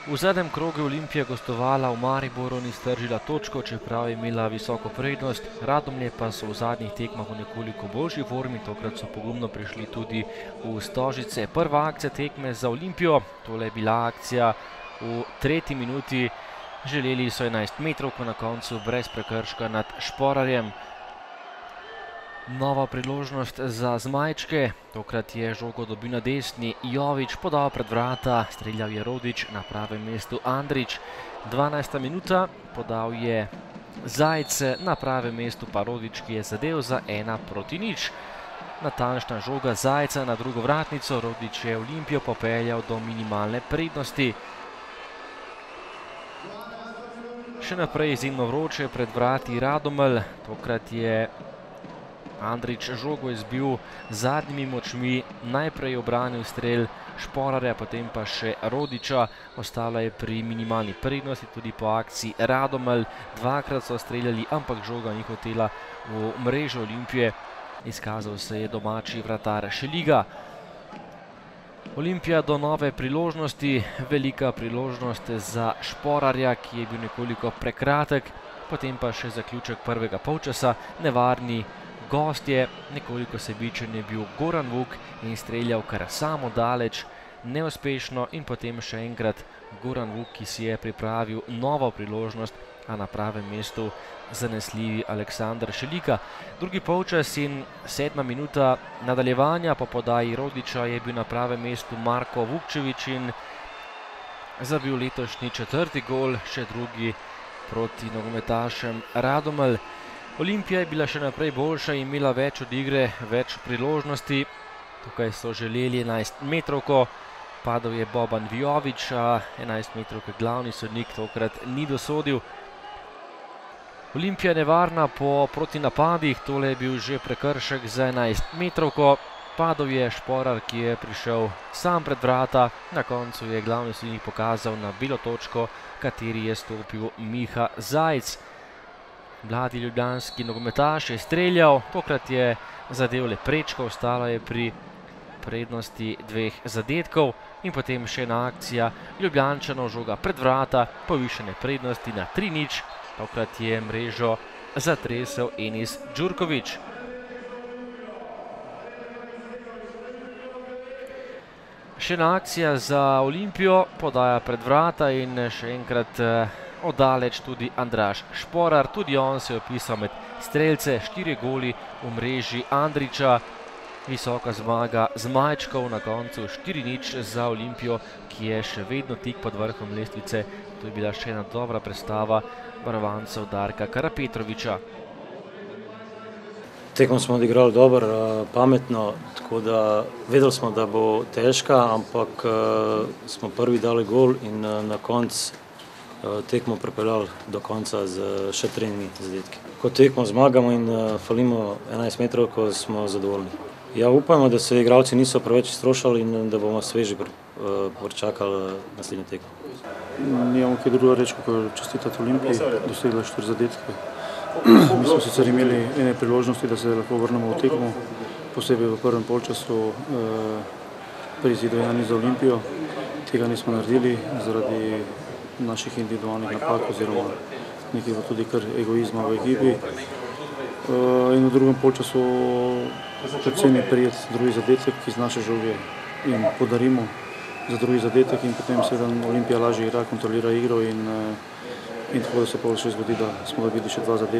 V zadnjem krogu Olimpija gostovala v Mariboru, ni stržila točko, čeprav je imela visoko prednost. Radomlje pa so v zadnjih tekmah v nekoliko boljši formi, tokrat so pogumno prišli tudi v Stožice. Prva akcija tekme za Olimpijo, tole je bila akcija v 3. minuti. Želeli so 11 metrovko, na koncu brez prekrška nad Šporarjem. Nova priložnost za zmajčke, tokrat je žogo dobil na desni Jovič, podal pred vrata, streljal je Rodič, na pravem mestu Andrić. 12. minuta, podal je Zajc, na pravem mestu pa Rodič, ki je zadel za 1:0. Natančna žoga Zajca na drugo vratnico, Rodič je Olimpijo popeljal do minimalne prednosti. Še naprej izjemno vroče pred vrati Radomelj, tokrat je Andrić žogo izbil zadnjimi močmi, najprej obranil strel Šporarja, potem pa še Rodiča. Ostala je pri minimalni prednosti tudi po akciji Radomelj. Dvakrat so streljali, ampak žoga ni hotela v mrežo Olimpije. Izkazal se je domači vratar Šeliga. Olimpija do nove priložnosti, velika priložnost za Šporarja, ki je bil nekoliko prekratek, potem pa še zaključek prvega polčasa, nevarni gostje, nekoliko sebičen je bil Goran Vuk in streljal kar samo daleč, neuspešno, in potem še enkrat Goran Vuk, ki si je pripravil novo priložnost, a na pravem mestu zanesljivi Aleksander Šeliga. Drugi polčas in 7. minuta nadaljevanja, po podaji Rodiča je bil na pravem mestu Marko Vukčević in zabil letošnji 4. gol, še drugi proti nogometašem Radomelj. Olimpija je bila še naprej boljša in imela več od igre, več priložnosti. Tukaj so želeli 11 metrovko, padel je Boban Vijović, a 11 metrovke glavni sodnik tokrat ni dosodil. Olimpija nevarna po protinapadih, tole je bil že prekršek za 11 metrovko. Padel je Šporar, ki je prišel sam pred vrata, na koncu je glavni sodnik pokazal na belo točko, kateri je stopil Miha Zajc. Mladi ljubljanski nogometaš je streljal, tokrat je zadel le prečko, ostala je pri prednosti 2 zadetkov in potem še ena akcija Ljubljančanov, žoga pred vrata, povišene prednosti na 3:0, tokrat je mrežo zatresel Enis Đurković. Še ena akcija za Olimpijo, podaja pred vrata in še enkrat oddaleč tudi Andraž Šporar, tudi on se je vpisal med strelce, 4 goli v mreži Andrića. Visoka zmaga zmajčkov, na koncu 4:0 za Olimpijo, ki je še vedno tik pod vrhom lestvice. To je bila še ena dobra predstava varovancev Darka Karapetrovića. Tekmo smo odigrali dobro, pametno, tako da vedeli smo, da bo težka, ampak smo prvi dali gol in na koncu tekmo pripeljali do konca z še 3 zadetki. Ko tekmo zmagamo in falimo 11 metrov, ko smo zadovoljni. Ja, upajmo, da se igralci niso preveč strošali in da bomo sveži pričakali naslednjo tekmo. Nimamo kaj drugo reči, kot čestitati Olimpiji, dosegla 4 zadetke. Mi smo sicer imeli ene priložnosti, da se lahko vrnemo v tekmo, posebej v prvem polčasu pri izidu za Olimpijo. Tega nismo naredili zaradi naših individualnih napak oziroma nekega tudi kar egoizma v ekipi. In v drugem polčasu predvsem je prijet drugi zadetek iz naše žoge in podarimo za drugi zadetek in potem seveda Olimpija lažje igra, kontrolira igro in tako da se pa še zgodi, da smo dobili še 2 zadetka.